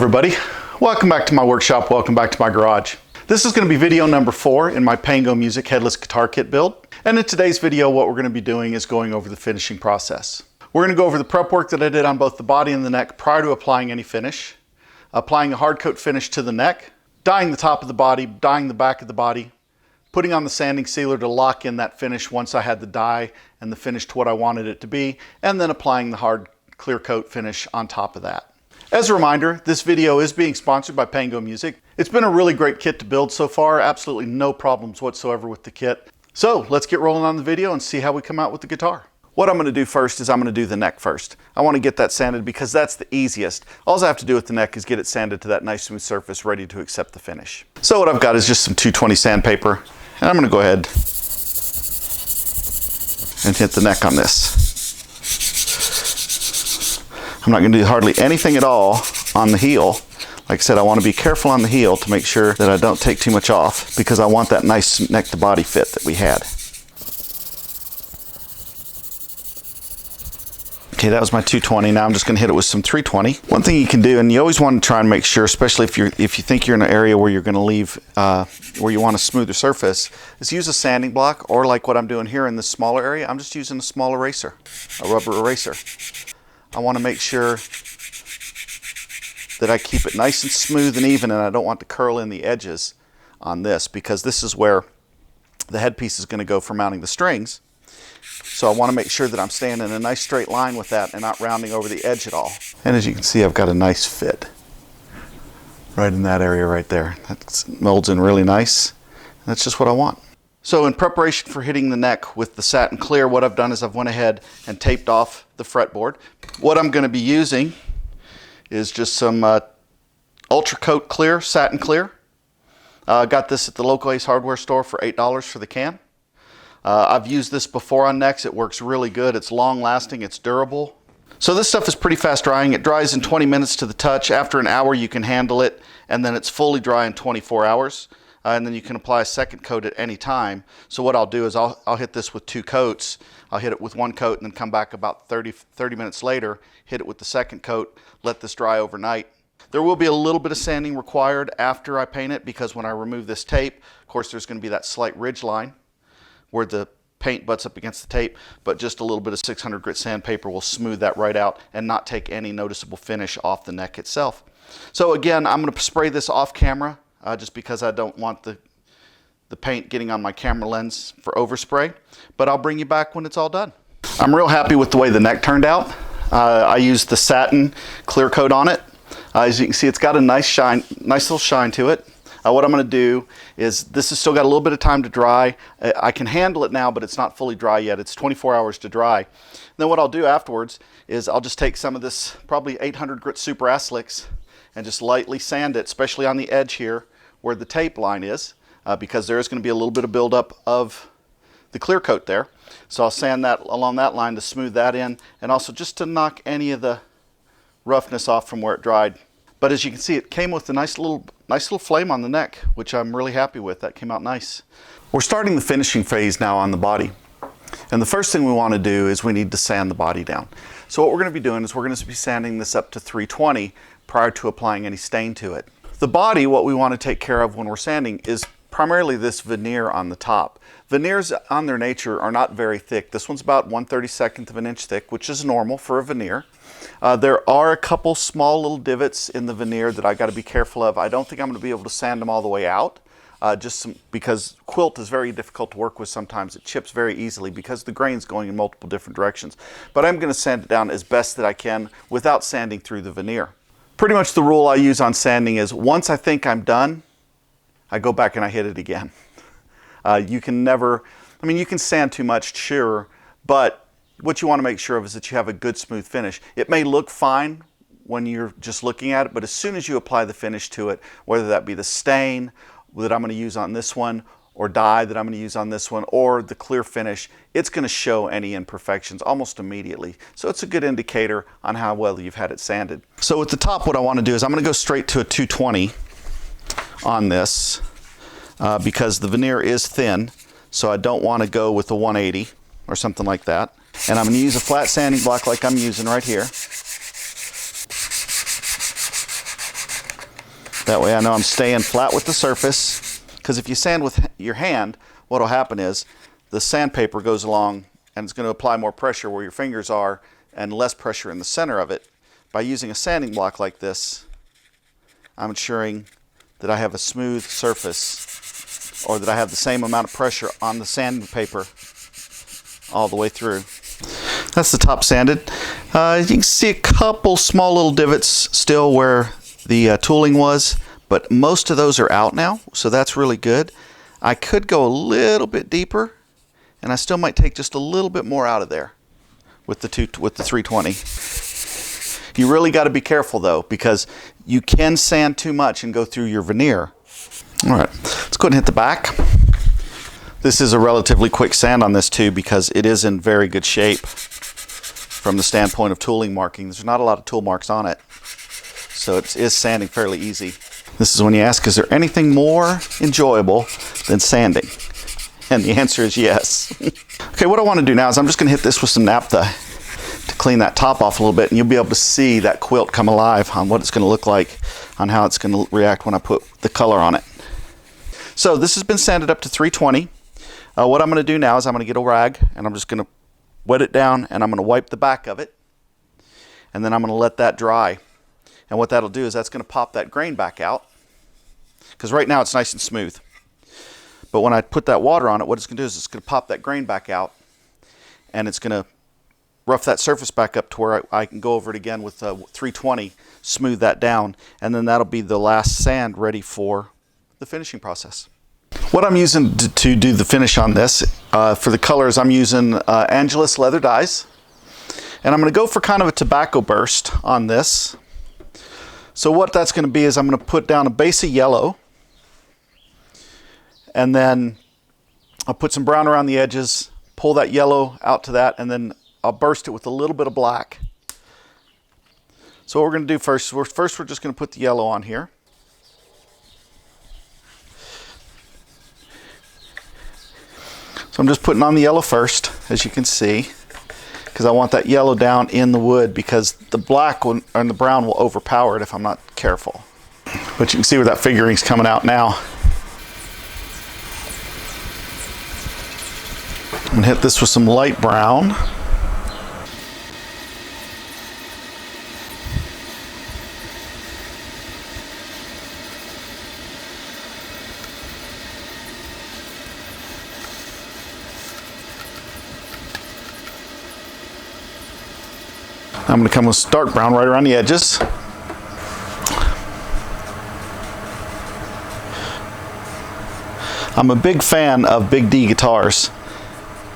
everybody, welcome back to my workshop, welcome back to my garage. This is going to be video number 4 in my Pango Music Headless guitar kit build. And in today's video what we're going to be doing is going over the finishing process. We're going to go over the prep work that I did on both the body and the neck prior to applying any finish, applying a hard coat finish to the neck, dyeing the top of the body, dyeing the back of the body, putting on the sanding sealer to lock in that finish once I had the dye and the finish to what I wanted it to be, and then applying the hard clear coat finish on top of that. As a reminder, this video is being sponsored by Pango Music. It's been a really great kit to build so far, absolutely no problems whatsoever with the kit. So let's get rolling on the video and see how we come out with the guitar. What I'm going to do first is I'm going to do the neck first. I want to get that sanded because that's the easiest. All I have to do with the neck is get it sanded to that nice smooth surface ready to accept the finish. So what I've got is just some 220 sandpaper, and I'm going to go ahead and hit the neck on this. I'm not going to do hardly anything at all on the heel. Like I said, I want to be careful on the heel to make sure that I don't take too much off because I want that nice neck to body fit that we had. Okay, that was my 220. Now I'm just going to hit it with some 320. One thing you can do, and you always want to try and make sure, especially if you think you're in an area where you're going to leave, where you want a smoother surface, is use a sanding block, or like what I'm doing here in this smaller area, I'm just using a small eraser, a rubber eraser. I want to make sure that I keep it nice and smooth and even, and I don't want to curl in the edges on this because this is where the headpiece is going to go for mounting the strings. So I want to make sure that I'm staying in a nice straight line with that and not rounding over the edge at all. And as you can see, I've got a nice fit right in that area right there. That molds in really nice. That's just what I want. So in preparation for hitting the neck with the satin clear, what I've done is I've went ahead and taped off the fretboard. What I'm going to be using is just some Ultra Coat Clear, satin clear. I got this at the local Ace Hardware store for $8 for the can. I've used this before on necks. It works really good. It's long lasting, it's durable. So this stuff is pretty fast drying. It dries in 20 minutes to the touch. After an hour you can handle it, and then it's fully dry in 24 hours. And then you can apply a second coat at any time. So what I'll do is I'll hit this with 2 coats. I'll hit it with 1 coat and then come back about 30 minutes later, hit it with the second coat, let this dry overnight. There will be a little bit of sanding required after I paint it because when I remove this tape, of course there's going to be that slight ridge line where the paint butts up against the tape, but just a little bit of 600 grit sandpaper will smooth that right out and not take any noticeable finish off the neck itself. So again, I'm going to spray this off camera just because I don't want the paint getting on my camera lens for overspray, but I'll bring you back when it's all done. I'm real happy with the way the neck turned out. I used the satin clear coat on it. As you can see, it's got a nice little shine to it. What I'm going to do is, this has still got a little bit of time to dry. I can handle it now, but it's not fully dry yet. It's 24 hours to dry. And then what I'll do afterwards is I'll just take some of this probably 800 grit Super Slicks and just lightly sand it, especially on the edge here where the tape line is, because there is going to be a little bit of buildup of the clear coat there. So I'll sand that along that line to smooth that in, and also just to knock any of the roughness off from where it dried. But as you can see, it came with a nice little flame on the neck, which I'm really happy with. That came out nice. We're starting the finishing phase now on the body. And the first thing we want to do is we need to sand the body down. So what we're going to be doing is we're going to be sanding this up to 320 prior to applying any stain to it. The body, what we want to take care of when we're sanding is primarily this veneer on the top. Veneers on their nature are not very thick. This one's about 1/32 of an inch thick, which is normal for a veneer. There are a couple small little divots in the veneer that I got to be careful of. I don't think I'm going to be able to sand them all the way out, because quilt is very difficult to work with sometimes. It chips very easily because the grain's going in multiple different directions. But I'm going to sand it down as best that I can without sanding through the veneer. Pretty much the rule I use on sanding is once I think I'm done, I go back and I hit it again. You can never, you can sand too much, sure, but what you want to make sure of is that you have a good smooth finish. It may look fine when you're just looking at it, but as soon as you apply the finish to it, whether that be the stain that I'm going to use on this one, or dye that I'm going to use on this one, or the clear finish, it's going to show any imperfections almost immediately. So it's a good indicator on how well you've had it sanded. So at the top, what I want to do is I'm going to go straight to a 220 on this because the veneer is thin, so I don't want to go with a 180 or something like that. And I'm going to use a flat sanding block like I'm using right here. That way I know I'm staying flat with the surface, because if you sand with your hand, what will happen is the sandpaper goes along and it's going to apply more pressure where your fingers are and less pressure in the center of it. By using a sanding block like this, I'm ensuring that I have a smooth surface, or that I have the same amount of pressure on the sandpaper all the way through. That's the top sanded. You can see a couple small little divots still where the tooling was, but most of those are out now, so that's really good. I could go a little bit deeper, and I still might take just a little bit more out of there with the 320. You really got to be careful though, because you can sand too much and go through your veneer. All right, let's go ahead and hit the back. This is a relatively quick sand on this too, because it is in very good shape from the standpoint of tooling marking. There's not a lot of tool marks on it, so it is sanding fairly easy. This is when you ask, is there anything more enjoyable than sanding? And the answer is yes. Okay, what I want to do now is I'm just going to hit this with some naphtha to clean that top off a little bit, and you'll be able to see that quilt come alive on what it's going to look like, on how it's going to react when I put the color on it. So this has been sanded up to 320. What I'm going to do now is I'm going to get a rag, and I'm just going to wet it down, and I'm going to wipe the back of it, and then I'm going to let that dry. And what that'll do is that's going to pop that grain back out, because right now it's nice and smooth. But when I put that water on it, what it's going to do is it's going to pop that grain back out, and it's going to rough that surface back up to where I can go over it again with 320, smooth that down, and then that'll be the last sand ready for the finishing process. What I'm using to do the finish on this, for the colors, I'm using Angelus leather dyes, and I'm going to go for kind of a tobacco burst on this. So what that's going to be is I'm going to put down a base of yellow, and then I'll put some brown around the edges, pull that yellow out to that, and then I'll burst it with a little bit of black. So what we're going to do first we're just going to put the yellow on here. So I'm just putting on the yellow first, as you can see, because I want that yellow down in the wood, because the black and the brown will overpower it if I'm not careful. But you can see where that figuring's coming out now. I'm going to hit this with some light brown. I'm going to come with dark brown right around the edges. I'm a big fan of Big D guitars,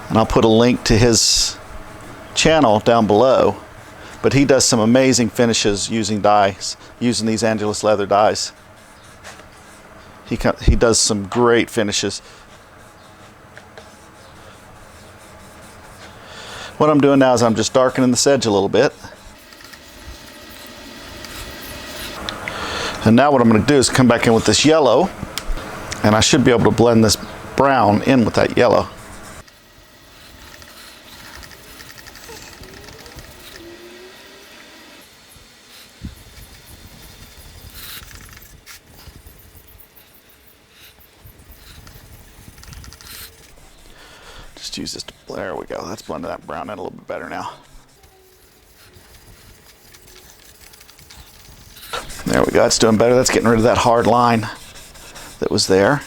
and I'll put a link to his channel down below, but he does some amazing finishes using dyes, using these Angelus leather dyes. He does some great finishes. What I'm doing now is I'm just darkening this edge a little bit. And now what I'm going to do is come back in with this yellow, and I should be able to blend this brown in with that yellow. Just use this to, there we go, that's blending that brown in a little bit better now. There we go, it's doing better. That's getting rid of that hard line that was there.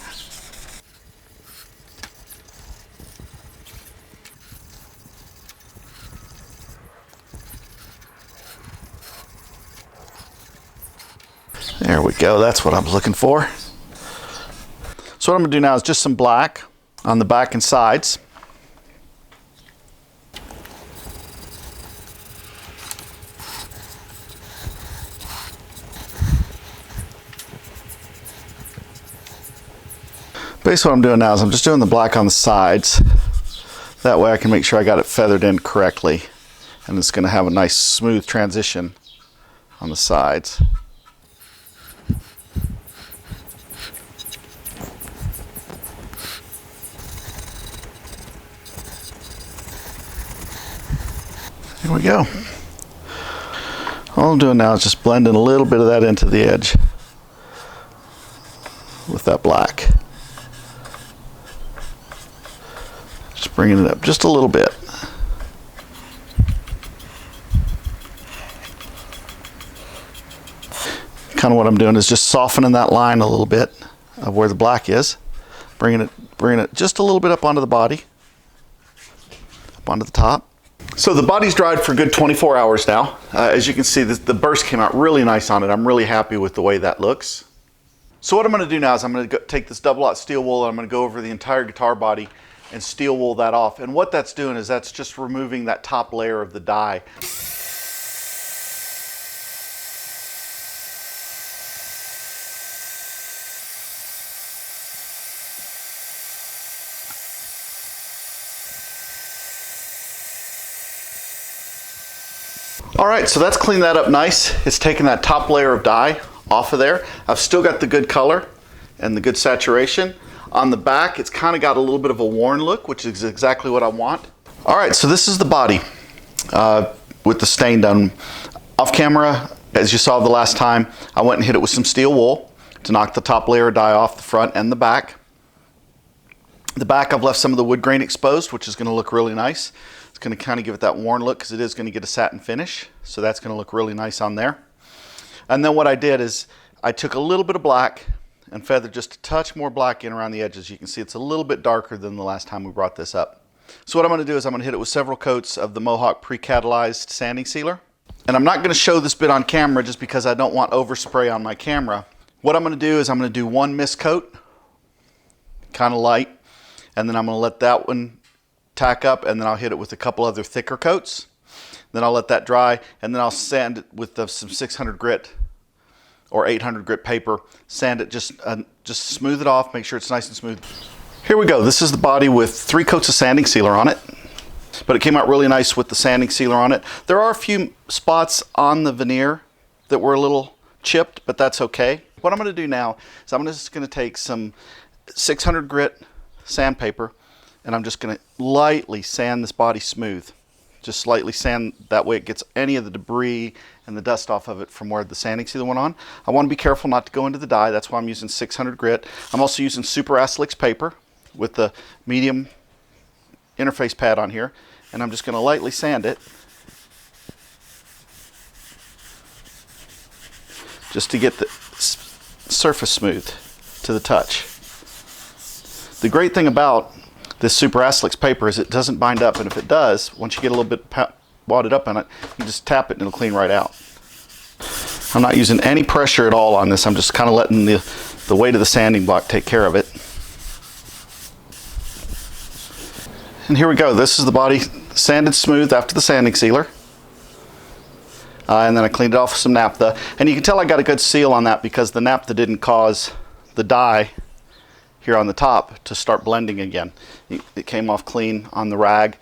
There we go, that's what I was looking for. So what I'm going to do now is just some black on the back and sides. Basically what I'm doing now is I'm just doing the black on the sides. That way I can make sure I got it feathered in correctly, and it's going to have a nice smooth transition on the sides. Here we go. All I'm doing now is just blending a little bit of that into the edge. with that black. Just bringing it up just a little bit. Kind of what I'm doing is just softening that line a little bit of where the black is, bringing it just a little bit up onto the body, up onto the top. So the body's dried for a good 24 hours now. As you can see, the burst came out really nice on it. I'm really happy with the way that looks. So what I'm going to do now is I'm going to take this double-aught steel wool and I'm going to go over the entire guitar body and steel wool that off. And what that's doing is that's just removing that top layer of the dye. All right, so that's cleaned that up nice. It's taken that top layer of dye off of there. I've still got the good color and the good saturation. On the back, it's kind of got a little bit of a worn look, which is exactly what I want. All right, so this is the body with the stain done. Off camera, as you saw the last time, I went and hit it with some steel wool to knock the top layer of dye off the front and the back. The back, I've left some of the wood grain exposed, which is going to look really nice. It's going to kind of give it that worn look because it is going to get a satin finish. So that's going to look really nice on there. And then what I did is I took a little bit of black and feathered just a touch more black in around the edges. You can see it's a little bit darker than the last time we brought this up. So what I'm going to do is I'm going to hit it with several coats of the Mohawk pre-catalyzed sanding sealer. And I'm not going to show this bit on camera just because I don't want overspray on my camera. What I'm going to do is I'm going to do one mist coat, kind of light, and then I'm going to let that one tack up, and then I'll hit it with a couple other thicker coats. Then I'll let that dry, and then I'll sand it with some 600 grit or 800 grit paper. Sand it, just smooth it off, make sure it's nice and smooth. Here we go. This is the body with 3 coats of sanding sealer on it, but it came out really nice with the sanding sealer on it. There are a few spots on the veneer that were a little chipped, but that's okay. What I'm going to do now is I'm just going to take some 600 grit sandpaper, and I'm just going to lightly sand this body smooth. Just slightly sand, that way it gets any of the debris and the dust off of it from where the sanding sealer went on. I want to be careful not to go into the dye. That's why I'm using 600 grit. I'm also using Super Aslix paper with the medium interface pad on here, and I'm just going to lightly sand it just to get the surface smooth to the touch. The great thing about this Super Aslix paper is it doesn't bind up, and if it does, once you get a little bit wadded up in it, you just tap it and it'll clean right out. I'm not using any pressure at all on this. I'm just kind of letting the weight of the sanding block take care of it. And here we go. This is the body sanded smooth after the sanding sealer. And then I cleaned it off with some naphtha. And you can tell I got a good seal on that because the naphtha didn't cause the dye here on the top to start blending again. It came off clean on the rag,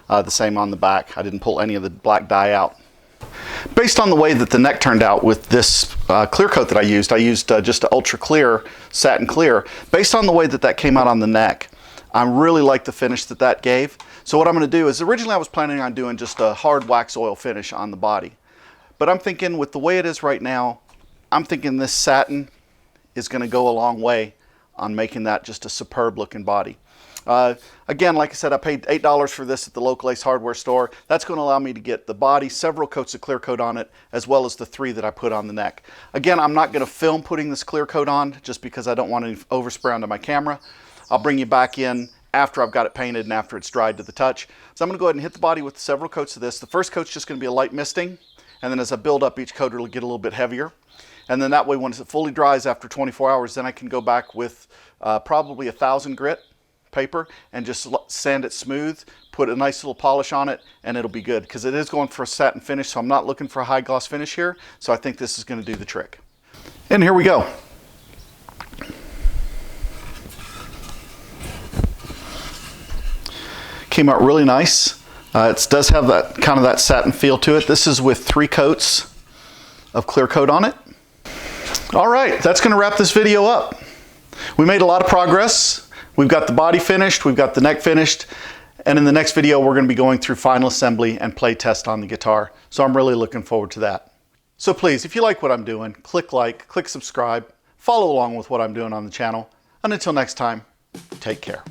the same on the back. I didn't pull any of the black dye out. Based on the way that the neck turned out with this clear coat that I used just an ultra clear, satin clear. Based on the way that that came out on the neck, I really like the finish that that gave. So what I'm going to do is, originally I was planning on doing just a hard wax oil finish on the body. But I'm thinking with the way it is right now, I'm thinking this satin is going to go a long way on making that just a superb looking body. Again, like I said, I paid $8 for this at the local Ace Hardware store. That's going to allow me to get the body, several coats of clear coat on it, as well as the 3 that I put on the neck. Again, I'm not going to film putting this clear coat on just because I don't want to overspray onto my camera. I'll bring you back in after I've got it painted and after it's dried to the touch. So I'm going to go ahead and hit the body with several coats of this. The first coat's just going to be a light misting, and then as I build up each coat, it'll get a little bit heavier. And then that way, once it fully dries after 24 hours, then I can go back with probably 1,000 grit paper and just sand it smooth, put a nice little polish on it, and it'll be good. Because it is going for a satin finish, so I'm not looking for a high gloss finish here. So I think this is going to do the trick. And here we go. Came out really nice. It does have that kind of that satin feel to it. This is with 3 coats of clear coat on it. All right, that's going to wrap this video up. We made a lot of progress. We've got the body finished, we've got the neck finished, and in the next video we're going to be going through final assembly and play test on the guitar. So I'm really looking forward to that. So please, if you like what I'm doing, click like, click subscribe, follow along with what I'm doing on the channel. And until next time, take care.